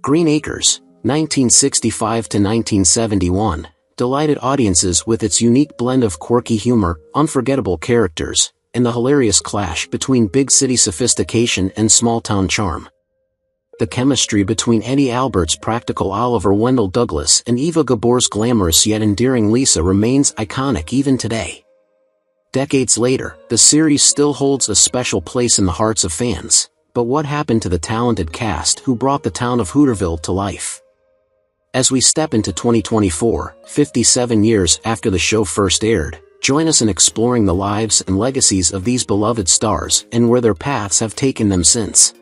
Green Acres, 1965 to 1971, delighted audiences with its unique blend of quirky humor, unforgettable characters, and the hilarious clash between big city sophistication and small-town charm. The chemistry between Eddie Albert's practical Oliver Wendell Douglas and Eva Gabor's glamorous yet endearing Lisa remains iconic even today. Decades later, the series still holds a special place in the hearts of fans, but what happened to the talented cast who brought the town of Hooterville to life? As we step into 2024, 57 years after the show first aired, join us in exploring the lives and legacies of these beloved stars and where their paths have taken them since.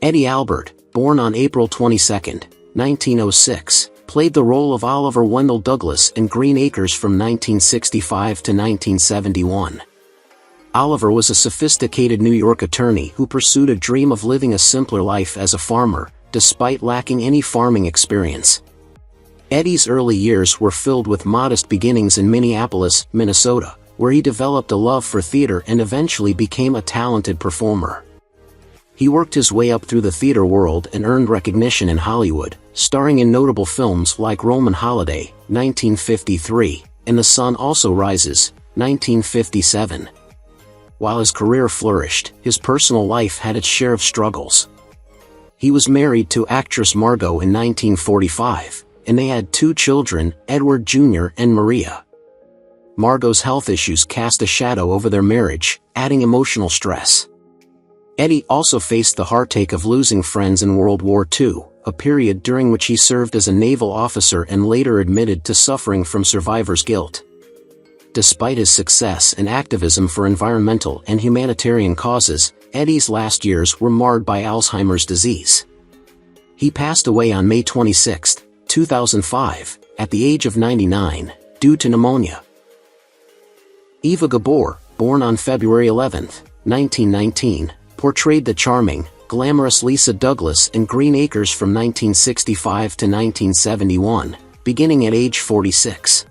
Eddie Albert, born on April 22, 1906, played the role of Oliver Wendell Douglas in Green Acres from 1965 to 1971. Oliver was a sophisticated New York attorney who pursued a dream of living a simpler life as a farmer, despite lacking any farming experience. Eddie's early years were filled with modest beginnings in Minneapolis, Minnesota, where he developed a love for theater and eventually became a talented performer. He worked his way up through the theater world and earned recognition in Hollywood, starring in notable films like Roman Holiday, 1953, and The Sun Also Rises, 1957. While his career flourished, his personal life had its share of struggles. He was married to actress Margot in 1945, and they had 2 children, Edward Jr. and Maria. Margot's health issues cast a shadow over their marriage, adding emotional stress. Eddie also faced the heartache of losing friends in World War II, a period during which he served as a naval officer and later admitted to suffering from survivor's guilt. Despite his success and activism for environmental and humanitarian causes, Eddie's last years were marred by Alzheimer's disease. He passed away on May 26, 2005, at the age of 99, due to pneumonia. Eva Gabor, born on February 11, 1919, portrayed the charming, glamorous Lisa Douglas in Green Acres from 1965 to 1971, beginning at age 46.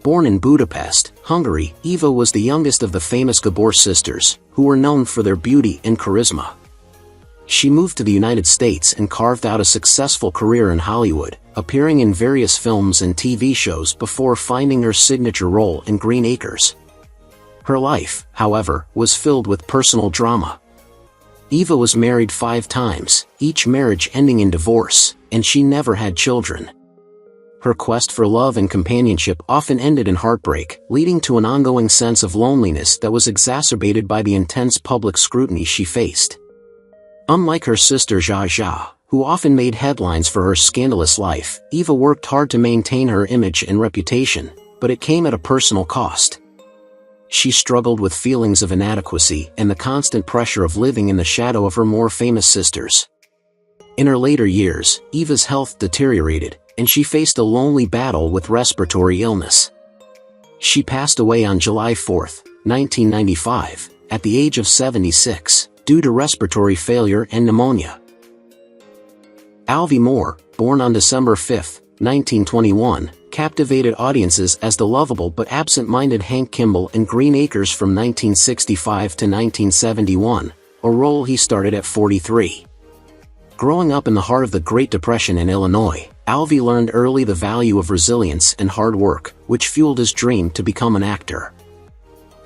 Born in Budapest, Hungary, Eva was the youngest of the famous Gabor sisters, who were known for their beauty and charisma. She moved to the United States and carved out a successful career in Hollywood, appearing in various films and TV shows before finding her signature role in Green Acres. Her life, however, was filled with personal drama. Eva was married 5 times, each marriage ending in divorce, and she never had children. Her quest for love and companionship often ended in heartbreak, leading to an ongoing sense of loneliness that was exacerbated by the intense public scrutiny she faced. Unlike her sister Zsa, who often made headlines for her scandalous life, Eva worked hard to maintain her image and reputation, but it came at a personal cost. She struggled with feelings of inadequacy and the constant pressure of living in the shadow of her more famous sisters. In her later years, Eva's health deteriorated, and she faced a lonely battle with respiratory illness. She passed away on July 4, 1995, at the age of 76, due to respiratory failure and pneumonia. Alvi Moore, born on December 5, 1921, captivated audiences as the lovable but absent-minded Hank Kimball in Green Acres from 1965 to 1971, a role he started at 43. Growing up in the heart of the Great Depression in Illinois, Alvi learned early the value of resilience and hard work, which fueled his dream to become an actor.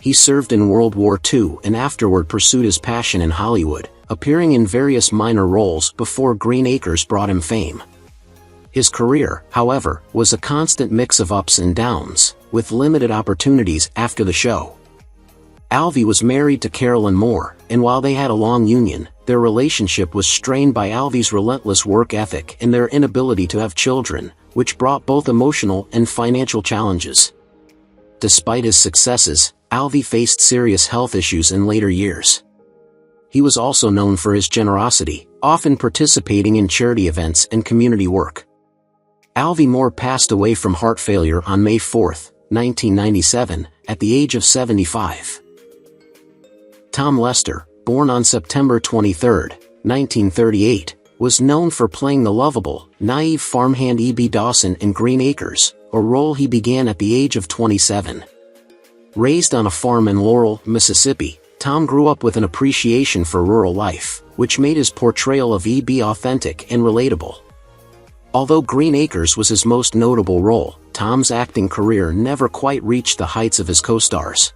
He served in World War II and afterward pursued his passion in Hollywood, appearing in various minor roles before Green Acres brought him fame. His career, however, was a constant mix of ups and downs, with limited opportunities after the show. Alvi was married to Carolyn Moore, and while they had a long union, their relationship was strained by Alvi's relentless work ethic and their inability to have children, which brought both emotional and financial challenges. Despite his successes, Alvi faced serious health issues in later years. He was also known for his generosity, often participating in charity events and community work. Alvi Moore passed away from heart failure on May 4, 1997, at the age of 75. Tom Lester, born on September 23, 1938, was known for playing the lovable, naive farmhand E.B. Dawson in Green Acres, a role he began at the age of 27. Raised on a farm in Laurel, Mississippi, Tom grew up with an appreciation for rural life, which made his portrayal of EB authentic and relatable. Although Green Acres was his most notable role, Tom's acting career never quite reached the heights of his co-stars.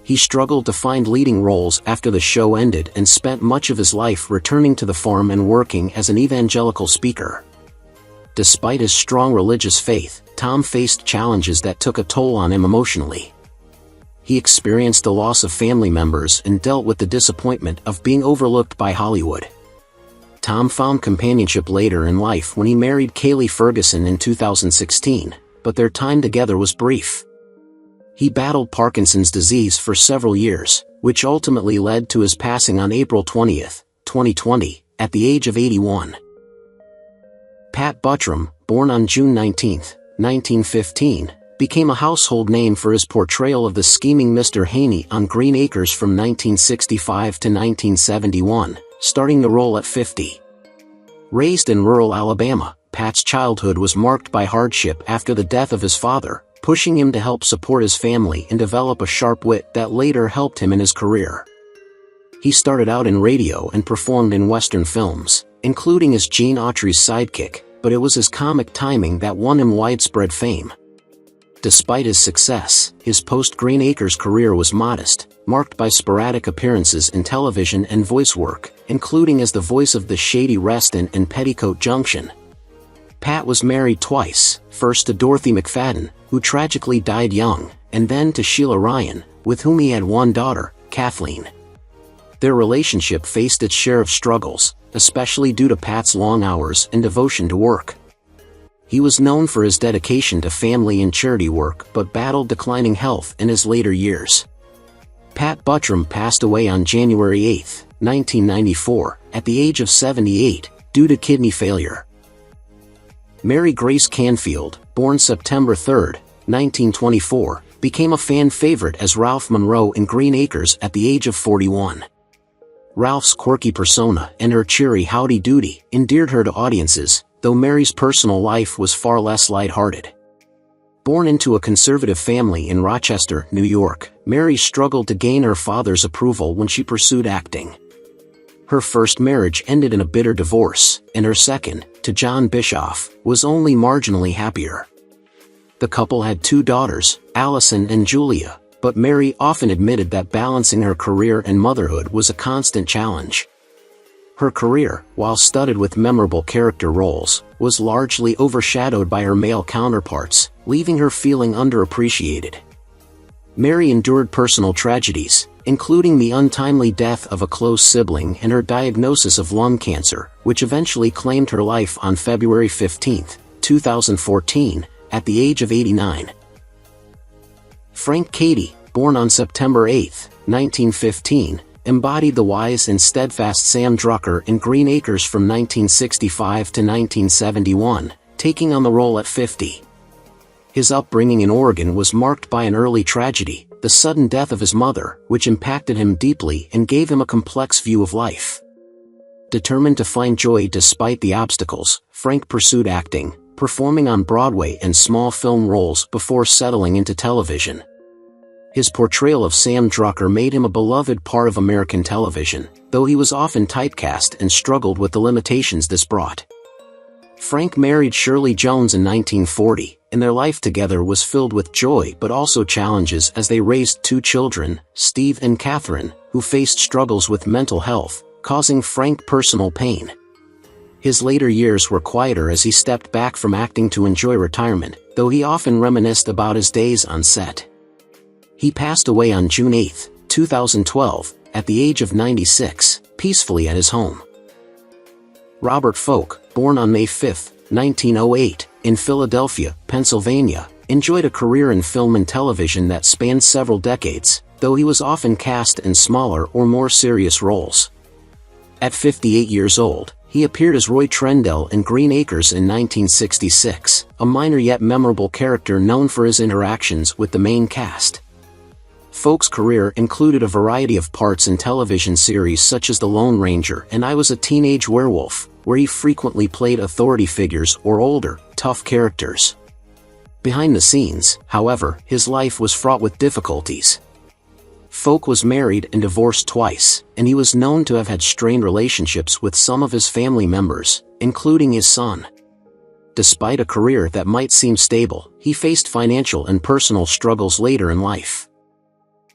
He struggled to find leading roles after the show ended and spent much of his life returning to the farm and working as an evangelical speaker. Despite his strong religious faith, Tom faced challenges that took a toll on him emotionally. He experienced the loss of family members and dealt with the disappointment of being overlooked by Hollywood. Tom found companionship later in life when he married Kaylee Ferguson in 2016, but their time together was brief. He battled Parkinson's disease for several years, which ultimately led to his passing on April 20, 2020, at the age of 81. Pat Buttram, born on June 19, 1915, became a household name for his portrayal of the scheming Mr. Haney on Green Acres from 1965 to 1971, starting the role at 50. Raised in rural Alabama, Pat's childhood was marked by hardship after the death of his father, pushing him to help support his family and develop a sharp wit that later helped him in his career. He started out in radio and performed in Western films, including as Gene Autry's sidekick, but it was his comic timing that won him widespread fame. Despite his success, his post-Green Acres career was modest, marked by sporadic appearances in television and voice work, including as the voice of the shady Reston and Petticoat Junction. Pat was married twice, first to Dorothy McFadden, who tragically died young, and then to Sheila Ryan, with whom he had one daughter, Kathleen. Their relationship faced its share of struggles, especially due to Pat's long hours and devotion to work. He was known for his dedication to family and charity work but battled declining health in his later years. Pat Buttram passed away on January 8, 1994, at the age of 78, due to kidney failure. Mary Grace Canfield, born September 3, 1924, became a fan favorite as Ralph Monroe in Green Acres at the age of 41. Ralph's quirky persona and her cheery howdy-doody endeared her to audiences, though Mary's personal life was far less lighthearted. Born into a conservative family in Rochester, New York, Mary struggled to gain her father's approval when she pursued acting. Her first marriage ended in a bitter divorce, and her second, to John Bischoff, was only marginally happier. The couple had two daughters, Allison and Julia, but Mary often admitted that balancing her career and motherhood was a constant challenge. Her career, while studded with memorable character roles, was largely overshadowed by her male counterparts, leaving her feeling underappreciated. Mary endured personal tragedies, including the untimely death of a close sibling and her diagnosis of lung cancer, which eventually claimed her life on February 15, 2014, at the age of 89. Frank Cady, born on September 8, 1915, embodied the wise and steadfast Sam Drucker in Green Acres from 1965 to 1971, taking on the role at 50. His upbringing in Oregon was marked by an early tragedy, the sudden death of his mother, which impacted him deeply and gave him a complex view of life. Determined to find joy despite the obstacles, Frank pursued acting, performing on Broadway and small film roles before settling into television. His portrayal of Sam Drucker made him a beloved part of American television, though he was often typecast and struggled with the limitations this brought. Frank married Shirley Jones in 1940, and their life together was filled with joy but also challenges as they raised two children, Steve and Catherine, who faced struggles with mental health, causing Frank personal pain. His later years were quieter as he stepped back from acting to enjoy retirement, though he often reminisced about his days on set. He passed away on June 8, 2012, at the age of 96, peacefully at his home. Robert Foulk, born on May 5, 1908, in Philadelphia, Pennsylvania, enjoyed a career in film and television that spanned several decades, though he was often cast in smaller or more serious roles. At 58 years old, he appeared as Roy Trendell in Green Acres in 1966, a minor yet memorable character known for his interactions with the main cast. Foulk's career included a variety of parts in television series such as The Lone Ranger and I Was a Teenage Werewolf, where he frequently played authority figures or older, tough characters. Behind the scenes, however, his life was fraught with difficulties. Foulk was married and divorced twice, and he was known to have had strained relationships with some of his family members, including his son. Despite a career that might seem stable, he faced financial and personal struggles later in life.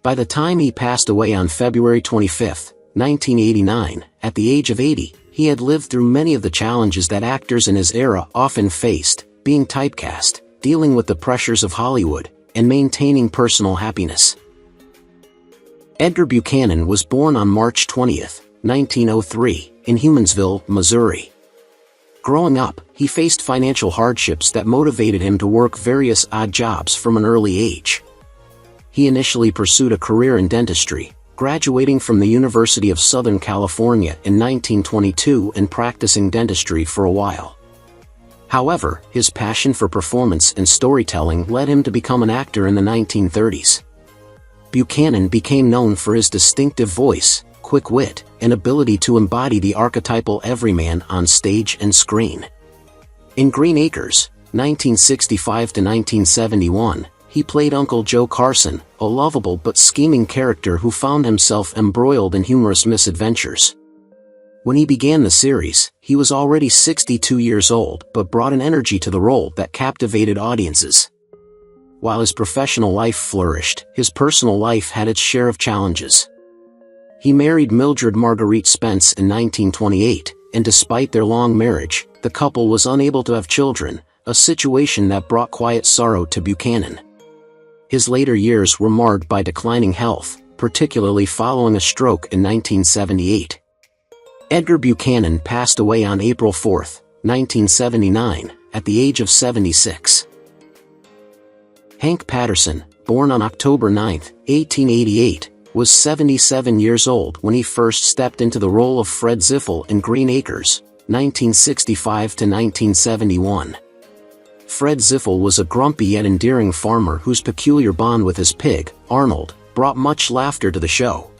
By the time he passed away on February 25, 1989, at the age of 80, he had lived through many of the challenges that actors in his era often faced, being typecast, dealing with the pressures of Hollywood, and maintaining personal happiness. Edgar Buchanan was born on March 20, 1903, in Humansville, Missouri. Growing up, he faced financial hardships that motivated him to work various odd jobs from an early age. He initially pursued a career in dentistry, graduating from the University of Southern California in 1922 and practicing dentistry for a while. However, his passion for performance and storytelling led him to become an actor in the 1930s. Buchanan became known for his distinctive voice, quick wit, and ability to embody the archetypal everyman on stage and screen. In Green Acres, 1965 to 1971, he played Uncle Joe Carson, a lovable but scheming character who found himself embroiled in humorous misadventures. When he began the series, he was already 62 years old but brought an energy to the role that captivated audiences. While his professional life flourished, his personal life had its share of challenges. He married Mildred Marguerite Spence in 1928, and despite their long marriage, the couple was unable to have children, a situation that brought quiet sorrow to Buchanan. His later years were marred by declining health, particularly following a stroke in 1978. Edgar Buchanan passed away on April 4, 1979, at the age of 76. Hank Patterson, born on October 9, 1888, was 77 years old when he first stepped into the role of Fred Ziffel in Green Acres, 1965 to 1971. Fred Ziffel was a grumpy yet endearing farmer whose peculiar bond with his pig, Arnold, brought much laughter to the show.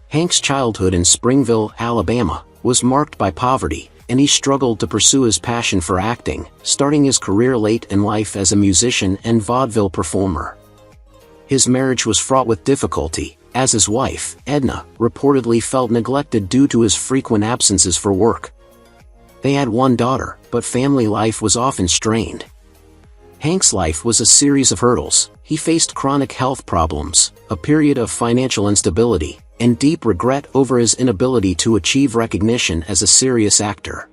Hank's childhood in Springville, Alabama, was marked by poverty, and he struggled to pursue his passion for acting, starting his career late in life as a musician and vaudeville performer. His marriage was fraught with difficulty, as his wife, Edna, reportedly felt neglected due to his frequent absences for work. They had one daughter, but family life was often strained. Hank's life was a series of hurdles. He faced chronic health problems, a period of financial instability, and deep regret over his inability to achieve recognition as a serious actor.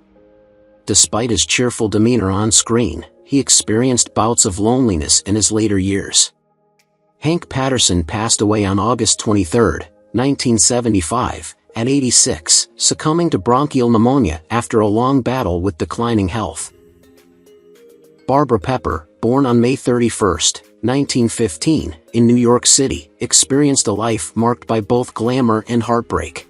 Despite his cheerful demeanor on screen, he experienced bouts of loneliness in his later years. Hank Patterson passed away on August 23, 1975, at 86, succumbing to bronchial pneumonia after a long battle with declining health. Barbara Pepper, born on May 31, 1915, in New York City, experienced a life marked by both glamour and heartbreak.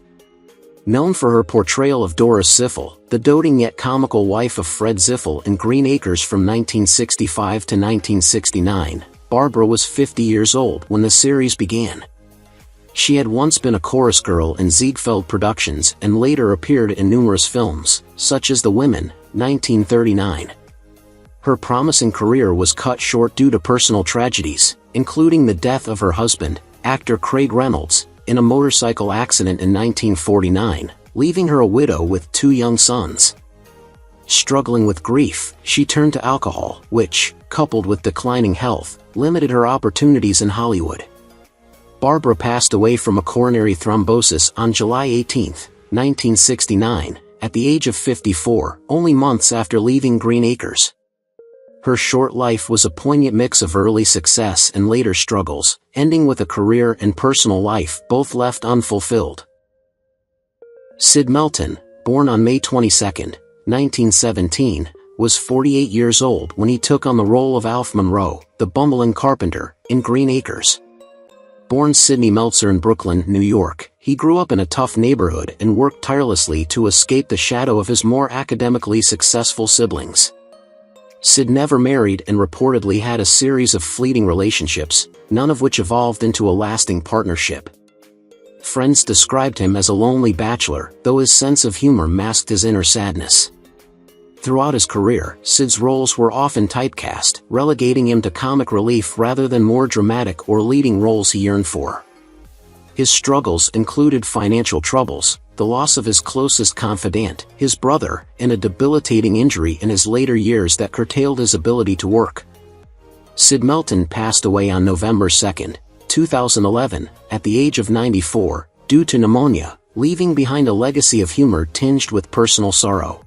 Known for her portrayal of Doris Ziffel, the doting yet comical wife of Fred Ziffel in Green Acres from 1965 to 1969, Barbara was 50 years old when the series began. She had once been a chorus girl in Ziegfeld Productions and later appeared in numerous films, such as The Women, 1939. Her promising career was cut short due to personal tragedies, including the death of her husband, actor Craig Reynolds, in a motorcycle accident in 1949, leaving her a widow with 2 young sons. Struggling with grief, she turned to alcohol, which, coupled with declining health, limited her opportunities in Hollywood. Barbara passed away from a coronary thrombosis on July 18, 1969, at the age of 54, only months after leaving Green Acres. Her short life was a poignant mix of early success and later struggles, ending with a career and personal life both left unfulfilled. Sid Melton, born on May 22, 1917, was 48 years old when he took on the role of Alf Monroe, the bumbling carpenter, in Green Acres. Born Sidney Meltzer in Brooklyn, New York, he grew up in a tough neighborhood and worked tirelessly to escape the shadow of his more academically successful siblings. Sid never married and reportedly had a series of fleeting relationships, none of which evolved into a lasting partnership. Friends described him as a lonely bachelor, though his sense of humor masked his inner sadness. Throughout his career, Sid's roles were often typecast, relegating him to comic relief rather than more dramatic or leading roles he yearned for. His struggles included financial troubles, the loss of his closest confidant, his brother, and a debilitating injury in his later years that curtailed his ability to work. Sid Melton passed away on November 2, 2011, at the age of 94, due to pneumonia, leaving behind a legacy of humor tinged with personal sorrow.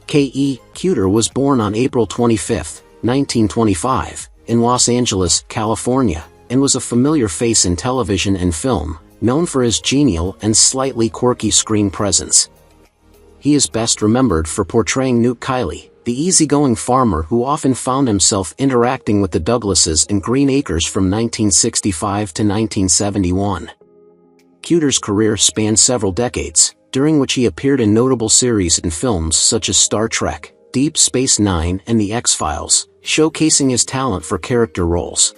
K.E. Kuter was born on April 25, 1925, in Los Angeles, California, and was a familiar face in television and film, known for his genial and slightly quirky screen presence. He is best remembered for portraying Newt Kiley, the easygoing farmer who often found himself interacting with the Douglases in Green Acres from 1965 to 1971. Kuter's career spanned several decades, during which he appeared in notable series and films such as Star Trek, Deep Space Nine and The X-Files, showcasing his talent for character roles.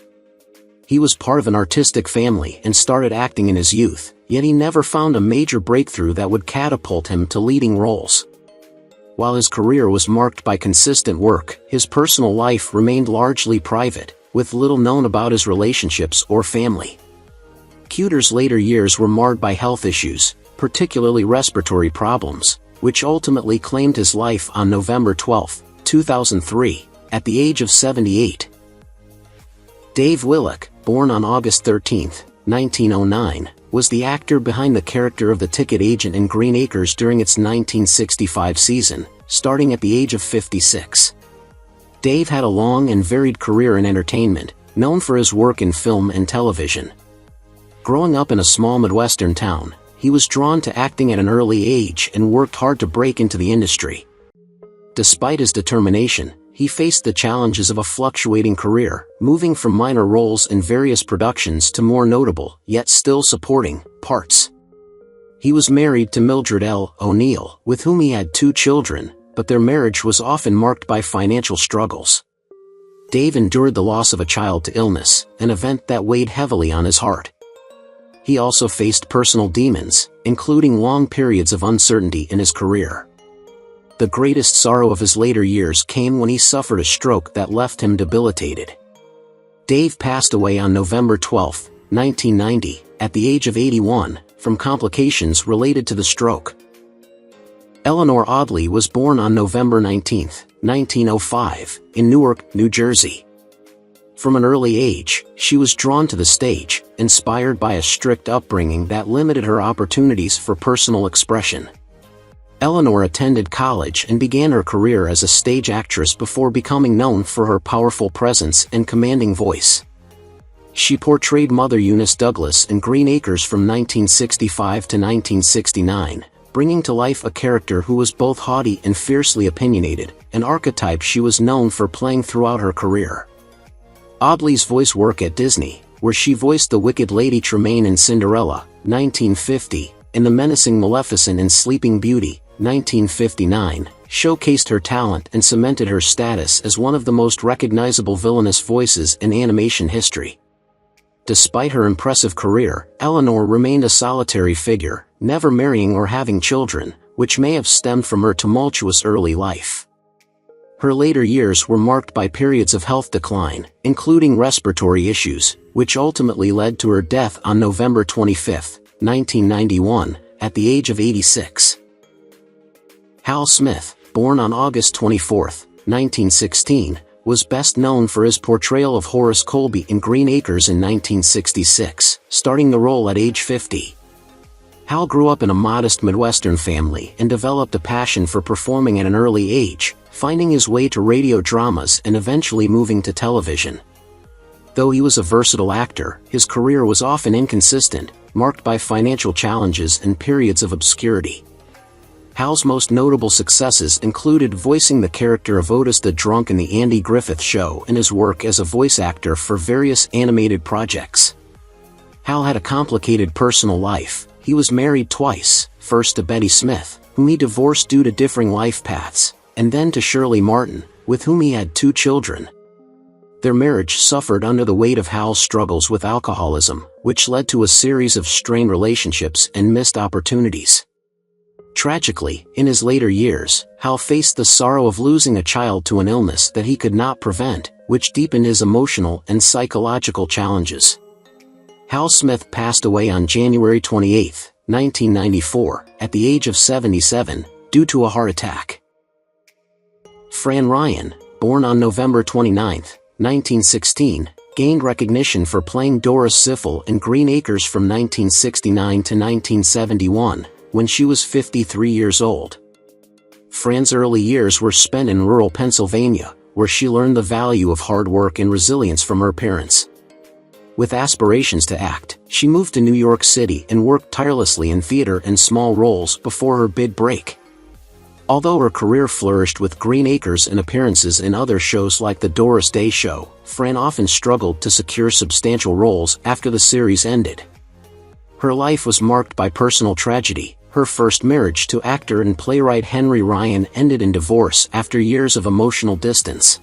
He was part of an artistic family and started acting in his youth, yet he never found a major breakthrough that would catapult him to leading roles. While his career was marked by consistent work, his personal life remained largely private, with little known about his relationships or family. Kuter's later years were marred by health issues, particularly respiratory problems, which ultimately claimed his life on November 12, 2003, at the age of 78. Dave Willock, born on August 13, 1909, was the actor behind the character of the ticket agent in Green Acres during its 1965 season, starting at the age of 56. Dave had a long and varied career in entertainment, known for his work in film and television. Growing up in a small Midwestern town, he was drawn to acting at an early age and worked hard to break into the industry. Despite his determination, he faced the challenges of a fluctuating career, moving from minor roles in various productions to more notable, yet still supporting, parts. He was married to Mildred L. O'Neill, with whom he had 2 children, but their marriage was often marked by financial struggles. Dave endured the loss of a child to illness, an event that weighed heavily on his heart. He also faced personal demons, including long periods of uncertainty in his career. The greatest sorrow of his later years came when he suffered a stroke that left him debilitated. Dave passed away on November 12, 1990, at the age of 81, from complications related to the stroke. Eleanor Audley was born on November 19, 1905, in Newark, New Jersey. From an early age, she was drawn to the stage, inspired by a strict upbringing that limited her opportunities for personal expression. Eleanor attended college and began her career as a stage actress before becoming known for her powerful presence and commanding voice. She portrayed Mother Eunice Douglas in Green Acres from 1965 to 1969, bringing to life a character who was both haughty and fiercely opinionated, an archetype she was known for playing throughout her career. Audley's voice work at Disney, where she voiced the Wicked Lady Tremaine in Cinderella, 1950, and the menacing Maleficent in Sleeping Beauty, 1959, showcased her talent and cemented her status as one of the most recognizable villainous voices in animation history. Despite her impressive career, Eleanor remained a solitary figure, never marrying or having children, which may have stemmed from her tumultuous early life. Her later years were marked by periods of health decline, including respiratory issues, which ultimately led to her death on November 25, 1991, at the age of 86. Hal Smith, born on August 24, 1916, was best known for his portrayal of Horace Colby in Green Acres in 1966, starting the role at age 50. Hal grew up in a modest Midwestern family and developed a passion for performing at an early age, finding his way to radio dramas and eventually moving to television. Though he was a versatile actor, his career was often inconsistent, marked by financial challenges and periods of obscurity. Hal's most notable successes included voicing the character of Otis the Drunk in The Andy Griffith Show and his work as a voice actor for various animated projects. Hal had a complicated personal life. He was married twice, first to Betty Smith, whom he divorced due to differing life paths, and then to Shirley Martin, with whom he had 2 children. Their marriage suffered under the weight of Hal's struggles with alcoholism, which led to a series of strained relationships and missed opportunities. Tragically, in his later years, Hal faced the sorrow of losing a child to an illness that he could not prevent, which deepened his emotional and psychological challenges. Hal Smith passed away on January 28, 1994, at the age of 77, due to a heart attack. Fran Ryan, born on November 29, 1916, gained recognition for playing Doris Ziffel in Green Acres from 1969 to 1971, when she was 53 years old. Fran's early years were spent in rural Pennsylvania, where she learned the value of hard work and resilience from her parents. With aspirations to act, she moved to New York City and worked tirelessly in theater and small roles before her big break. Although her career flourished with Green Acres and appearances in other shows like The Doris Day Show, Fran often struggled to secure substantial roles after the series ended. Her life was marked by personal tragedy. Her first marriage to actor and playwright Henry Ryan ended in divorce after years of emotional distance.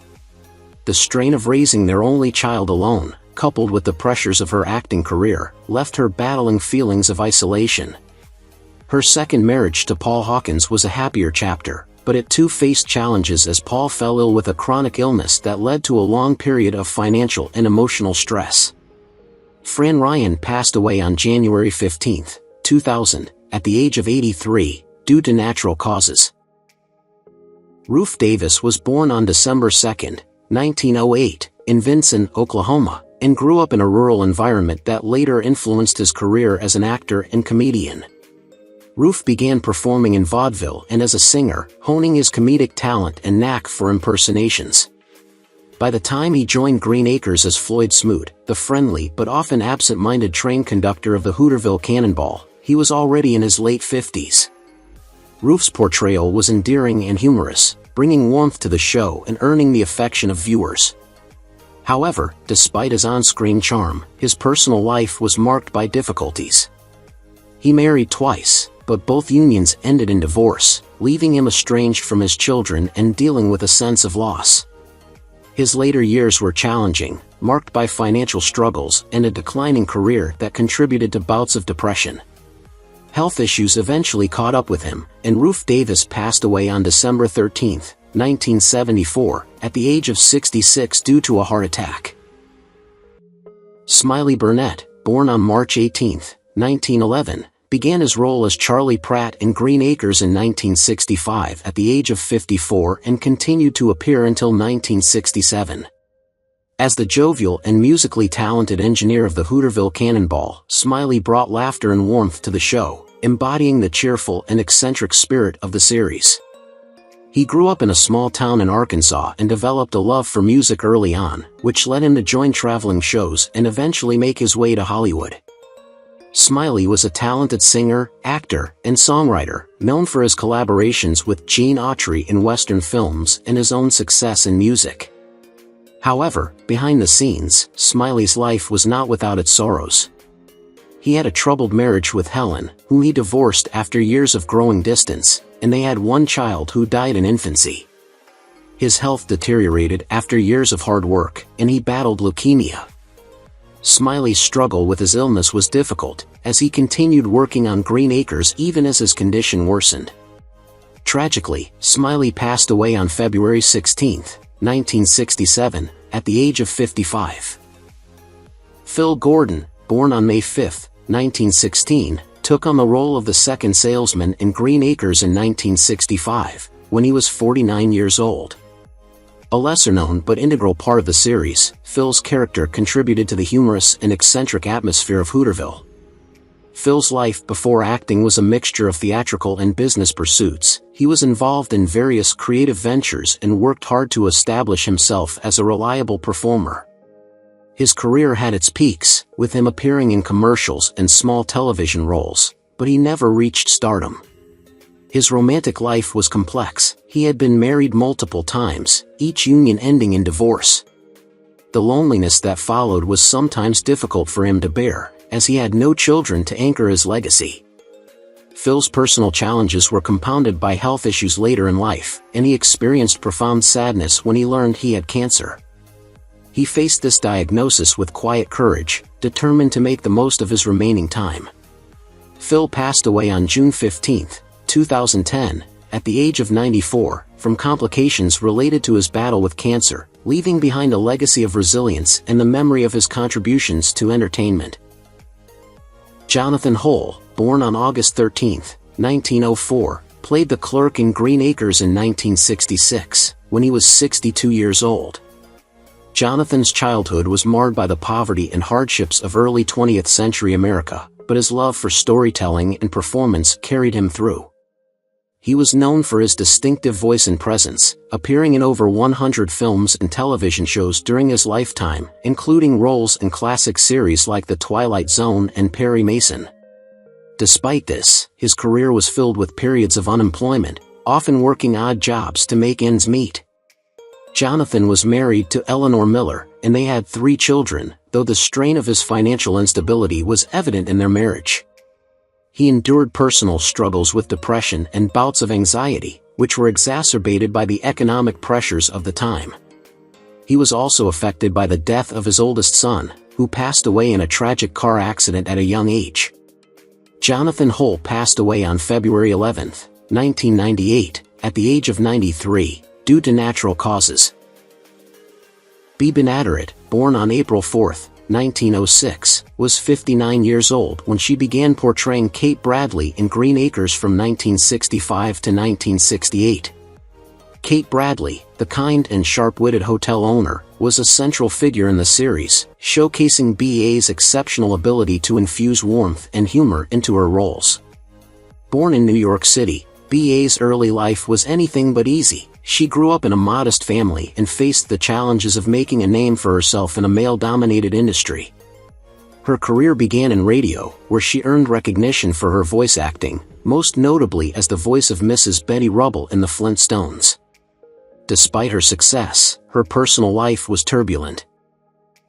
The strain of raising their only child alone, coupled with the pressures of her acting career, left her battling feelings of isolation. Her second marriage to Paul Hawkins was a happier chapter, but it too faced challenges as Paul fell ill with a chronic illness that led to a long period of financial and emotional stress. Fran Ryan passed away on January 15, 2000, at the age of 83, due to natural causes. Rufe Davis was born on December 2, 1908, in Vinson, Oklahoma, and grew up in a rural environment that later influenced his career as an actor and comedian. Rufe began performing in vaudeville and as a singer, honing his comedic talent and knack for impersonations. By the time he joined Green Acres as Floyd Smoot, the friendly but often absent-minded train conductor of the Hooterville Cannonball, he was already in his late 50s. Rufe's portrayal was endearing and humorous, bringing warmth to the show and earning the affection of viewers. However, despite his on-screen charm, his personal life was marked by difficulties. He married twice, but both unions ended in divorce, leaving him estranged from his children and dealing with a sense of loss. His later years were challenging, marked by financial struggles and a declining career that contributed to bouts of depression. Health issues eventually caught up with him, and Rufe Davis passed away on December 13, 1974, at the age of 66 due to a heart attack. Smiley Burnette, born on March 18, 1911, began his role as Charlie Pratt in Green Acres in 1965 at the age of 54 and continued to appear until 1967. As the jovial and musically talented engineer of the Hooterville Cannonball, Smiley brought laughter and warmth to the show, embodying the cheerful and eccentric spirit of the series. He grew up in a small town in Arkansas and developed a love for music early on, which led him to join traveling shows and eventually make his way to Hollywood. Smiley was a talented singer, actor, and songwriter, known for his collaborations with Gene Autry in Western films and his own success in music. However, behind the scenes, Smiley's life was not without its sorrows. He had a troubled marriage with Helen, whom he divorced after years of growing distance, and they had one child who died in infancy. His health deteriorated after years of hard work, and he battled leukemia. Smiley's struggle with his illness was difficult, as he continued working on Green Acres even as his condition worsened. Tragically, Smiley passed away on February 16, 1967, at the age of 55. Phil Gordon, born on May 5, 1916, took on the role of the second salesman in Green Acres in 1965, when he was 49 years old. A lesser-known but integral part of the series, Phil's character contributed to the humorous and eccentric atmosphere of Hooterville. Phil's life before acting was a mixture of theatrical and business pursuits. He was involved in various creative ventures and worked hard to establish himself as a reliable performer. His career had its peaks, with him appearing in commercials and small television roles, but he never reached stardom. His romantic life was complex. He had been married multiple times, each union ending in divorce. The loneliness that followed was sometimes difficult for him to bear, as he had no children to anchor his legacy. Phil's personal challenges were compounded by health issues later in life, and he experienced profound sadness when he learned he had cancer. He faced this diagnosis with quiet courage, determined to make the most of his remaining time. Phil passed away on June 15, 2010, at the age of 94, from complications related to his battle with cancer, leaving behind a legacy of resilience and the memory of his contributions to entertainment. Jonathan Hull, born on August 13, 1904, played the clerk in Green Acres in 1966, when he was 62 years old. Jonathan's childhood was marred by the poverty and hardships of early 20th century America, but his love for storytelling and performance carried him through. He was known for his distinctive voice and presence, appearing in over 100 films and television shows during his lifetime, including roles in classic series like The Twilight Zone and Perry Mason. Despite this, his career was filled with periods of unemployment, often working odd jobs to make ends meet. Jonathan was married to Eleanor Miller, and they had 3 children, though the strain of his financial instability was evident in their marriage. He endured personal struggles with depression and bouts of anxiety, which were exacerbated by the economic pressures of the time. He was also affected by the death of his oldest son, who passed away in a tragic car accident at a young age. Jonathan Hull passed away on February 11, 1998, at the age of 93, due to natural causes. Bea Benaderet, born on April 4, 1906, was 59 years old when she began portraying Kate Bradley in Green Acres from 1965 to 1968. Kate Bradley, the kind and sharp-witted hotel owner, was a central figure in the series, showcasing Bea's exceptional ability to infuse warmth and humor into her roles. Born in New York City, Bea's early life was anything but easy. She grew up in a modest family and faced the challenges of making a name for herself in a male-dominated industry. Her career began in radio, where she earned recognition for her voice acting, most notably as the voice of Mrs. Betty Rubble in The Flintstones. Despite her success, her personal life was turbulent.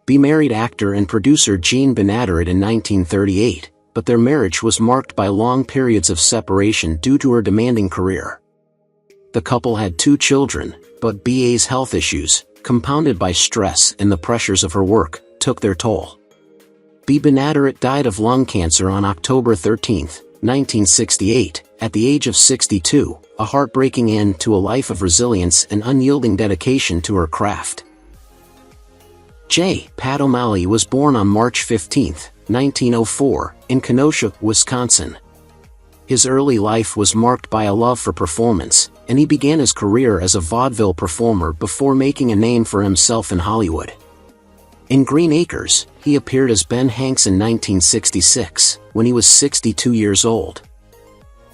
Bea married actor and producer Gene Benaderet in 1938, but their marriage was marked by long periods of separation due to her demanding career. The couple had 2 children, but Bea's health issues, compounded by stress and the pressures of her work, took their toll. Bea Benaderet died of lung cancer on October 13, 1968, at the age of 62, a heartbreaking end to a life of resilience and unyielding dedication to her craft. J. Pat O'Malley was born on March 15, 1904, in Kenosha, Wisconsin. His early life was marked by a love for performance, and he began his career as a vaudeville performer before making a name for himself in Hollywood. In Green Acres, he appeared as Ben Hanks in 1966, when he was 62 years old.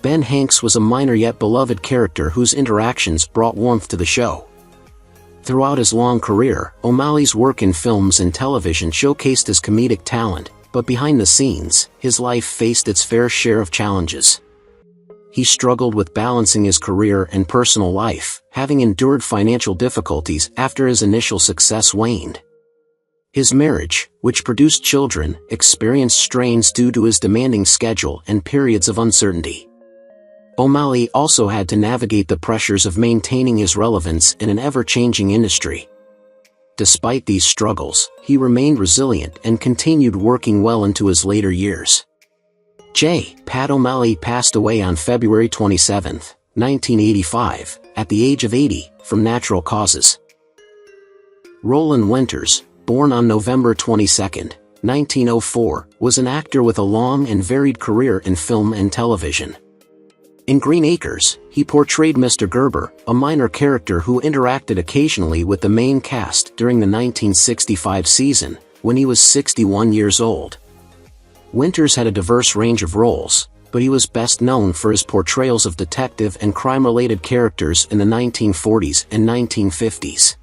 Ben Hanks was a minor yet beloved character whose interactions brought warmth to the show. Throughout his long career, O'Malley's work in films and television showcased his comedic talent, but behind the scenes, his life faced its fair share of challenges. He struggled with balancing his career and personal life, having endured financial difficulties after his initial success waned. His marriage, which produced children, experienced strains due to his demanding schedule and periods of uncertainty. O'Malley also had to navigate the pressures of maintaining his relevance in an ever-changing industry. Despite these struggles, he remained resilient and continued working well into his later years. J. Pat O'Malley passed away on February 27, 1985, at the age of 80, from natural causes. Roland Winters, born on November 22, 1904, was an actor with a long and varied career in film and television. In Green Acres, he portrayed Mr. Gerber, a minor character who interacted occasionally with the main cast during the 1965 season, when he was 61 years old. Winters had a diverse range of roles, but he was best known for his portrayals of detective and crime-related characters in the 1940s and 1950s.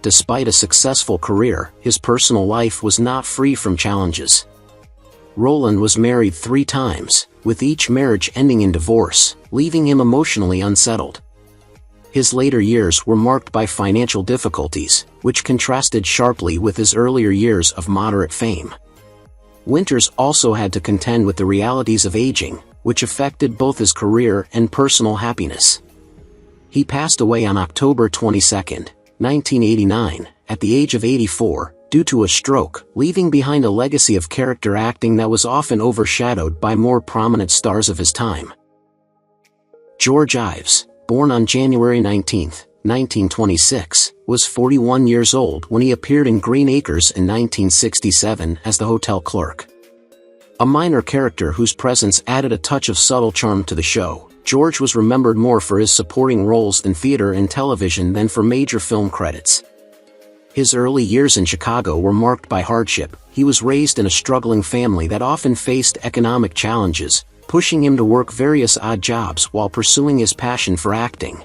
Despite a successful career, his personal life was not free from challenges. Roland was married 3 times, with each marriage ending in divorce, leaving him emotionally unsettled. His later years were marked by financial difficulties, which contrasted sharply with his earlier years of moderate fame. Winters also had to contend with the realities of aging, which affected both his career and personal happiness. He passed away on October 22, 1989, at the age of 84, due to a stroke, leaving behind a legacy of character acting that was often overshadowed by more prominent stars of his time. George Ives, born on January 19, 1926, was 41 years old when he appeared in Green Acres in 1967 as the hotel clerk. A minor character whose presence added a touch of subtle charm to the show, George was remembered more for his supporting roles in theater and television than for major film credits. His early years in Chicago were marked by hardship. He was raised in a struggling family that often faced economic challenges, pushing him to work various odd jobs while pursuing his passion for acting.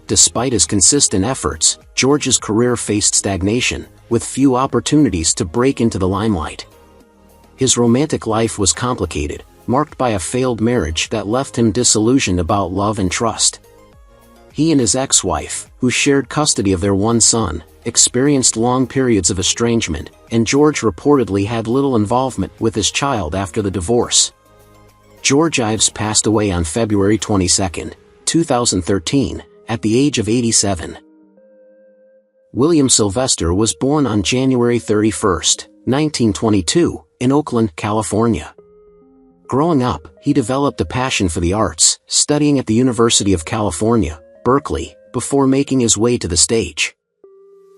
Despite his consistent efforts, George's career faced stagnation, with few opportunities to break into the limelight. His romantic life was complicated, marked by a failed marriage that left him disillusioned about love and trust. He and his ex-wife, who shared custody of their one son, experienced long periods of estrangement, and George reportedly had little involvement with his child after the divorce. George Ives passed away on February 22, 2013, at the age of 87. William Sylvester was born on January 31, 1922, in Oakland, California. Growing up, he developed a passion for the arts, studying at the University of California, Berkeley, before making his way to the stage.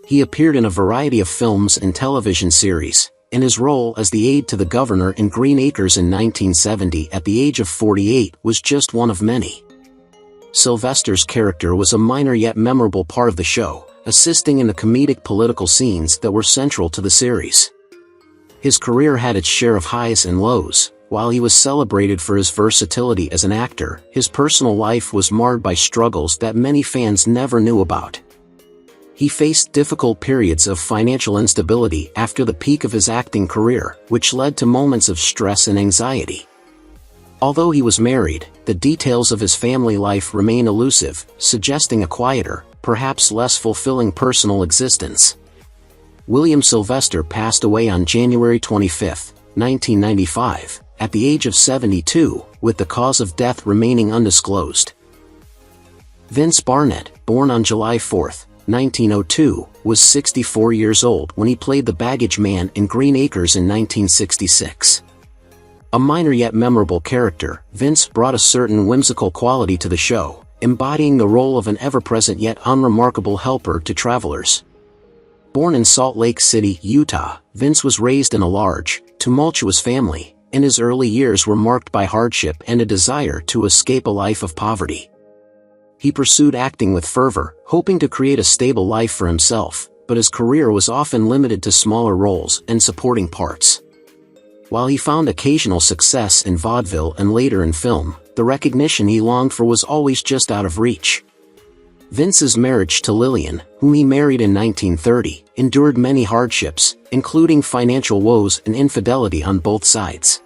He appeared in a variety of films and television series, and his role as the aide to the governor in Green Acres in 1970 at the age of 48 was just one of many. Sylvester's character was a minor yet memorable part of the show, assisting in the comedic political scenes that were central to the series. His career had its share of highs and lows. While he was celebrated for his versatility as an actor, his personal life was marred by struggles that many fans never knew about. He faced difficult periods of financial instability after the peak of his acting career, which led to moments of stress and anxiety. Although he was married, the details of his family life remain elusive, suggesting a quieter, perhaps less fulfilling personal existence. William Sylvester passed away on January 25, 1995, at the age of 72, with the cause of death remaining undisclosed. Vince Barnett, born on July 4, 1902, was 64 years old when he played the baggage man in Green Acres in 1966. A minor yet memorable character, Vince brought a certain whimsical quality to the show, embodying the role of an ever-present yet unremarkable helper to travelers. Born in Salt Lake City, Utah, Vince was raised in a large, tumultuous family, and his early years were marked by hardship and a desire to escape a life of poverty. He pursued acting with fervor, hoping to create a stable life for himself, but his career was often limited to smaller roles and supporting parts. While he found occasional success in vaudeville and later in film, the recognition he longed for was always just out of reach. Vince's marriage to Lillian, whom he married in 1930, endured many hardships, including financial woes and infidelity on both sides.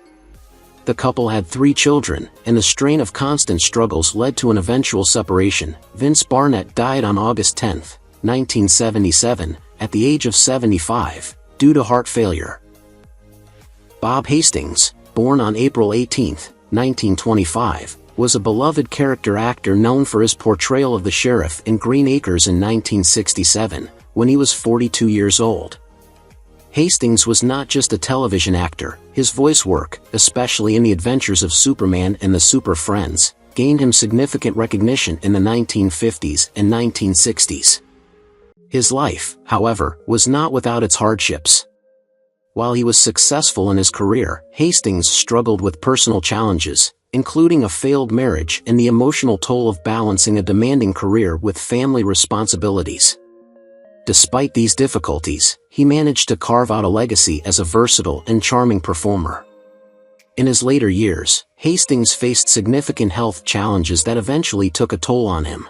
The couple had 3 children, and the strain of constant struggles led to an eventual separation. Vince Barnett died on August 10, 1977, at the age of 75, due to heart failure. Bob Hastings, born on April 18, 1925, was a beloved character actor known for his portrayal of the sheriff in Green Acres in 1967, when he was 42 years old. Hastings was not just a television actor. His voice work, especially in The Adventures of Superman and the Super Friends, gained him significant recognition in the 1950s and 1960s. His life, however, was not without its hardships. While he was successful in his career, Hastings struggled with personal challenges, including a failed marriage and the emotional toll of balancing a demanding career with family responsibilities. Despite these difficulties, he managed to carve out a legacy as a versatile and charming performer. In his later years, Hastings faced significant health challenges that eventually took a toll on him.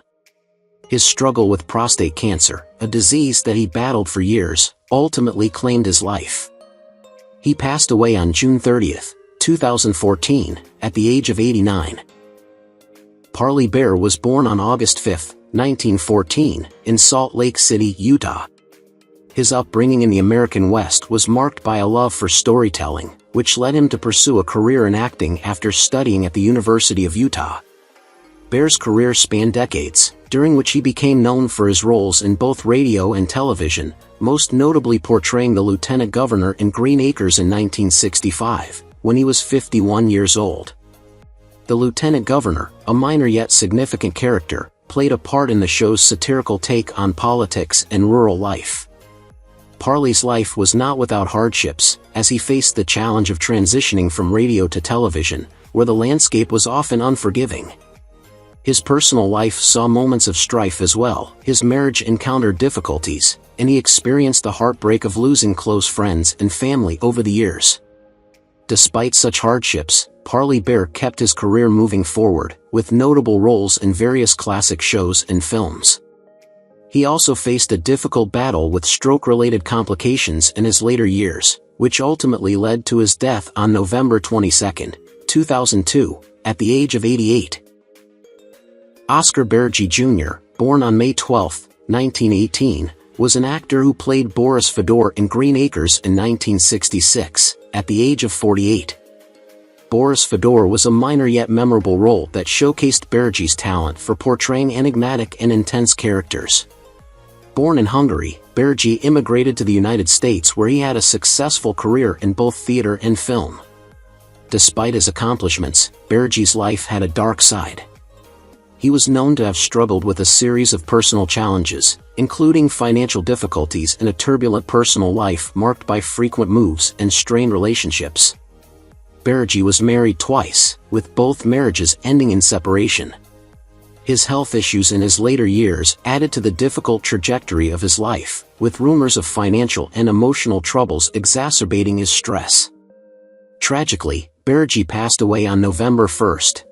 His struggle with prostate cancer, a disease that he battled for years, ultimately claimed his life. He passed away on June 30, 2014, at the age of 89. Parley Baer was born on August 5, 1914, in Salt Lake City, Utah. His upbringing in the American West was marked by a love for storytelling, which led him to pursue a career in acting after studying at the University of Utah. Baer's career spanned decades, during which he became known for his roles in both radio and television, most notably portraying the lieutenant governor in Green Acres in 1965, when he was 51 years old. The lieutenant governor, a minor yet significant character, played a part in the show's satirical take on politics and rural life. Parley's life was not without hardships, as he faced the challenge of transitioning from radio to television, where the landscape was often unforgiving. His personal life saw moments of strife as well. His marriage encountered difficulties, and he experienced the heartbreak of losing close friends and family over the years. Despite such hardships, Parley Baer kept his career moving forward, with notable roles in various classic shows and films. He also faced a difficult battle with stroke-related complications in his later years, which ultimately led to his death on November 22, 2002, at the age of 88. Oscar Beregi Jr., born on May 12, 1918, was an actor who played Boris Fedor in Green Acres in 1966, at the age of 48. Boris Fedor was a minor yet memorable role that showcased Beregi's talent for portraying enigmatic and intense characters. Born in Hungary, Beregi immigrated to the United States, where he had a successful career in both theater and film. Despite his accomplishments, Beregi's life had a dark side. He was known to have struggled with a series of personal challenges, including financial difficulties and a turbulent personal life marked by frequent moves and strained relationships. Beregi was married twice, with both marriages ending in separation. His health issues in his later years added to the difficult trajectory of his life, with rumors of financial and emotional troubles exacerbating his stress. Tragically, Beregi passed away on November 1,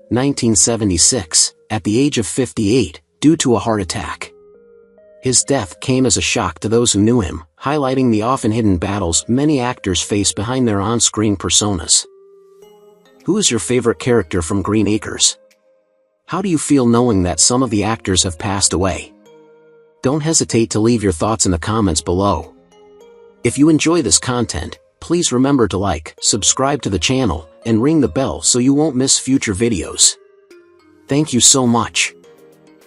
1976, at the age of 58, due to a heart attack. His death came as a shock to those who knew him, highlighting the often hidden battles many actors face behind their on-screen personas. Who is your favorite character from Green Acres? How do you feel knowing that some of the actors have passed away? Don't hesitate to leave your thoughts in the comments below. If you enjoy this content, please remember to like, subscribe to the channel, and ring the bell so you won't miss future videos. Thank you so much.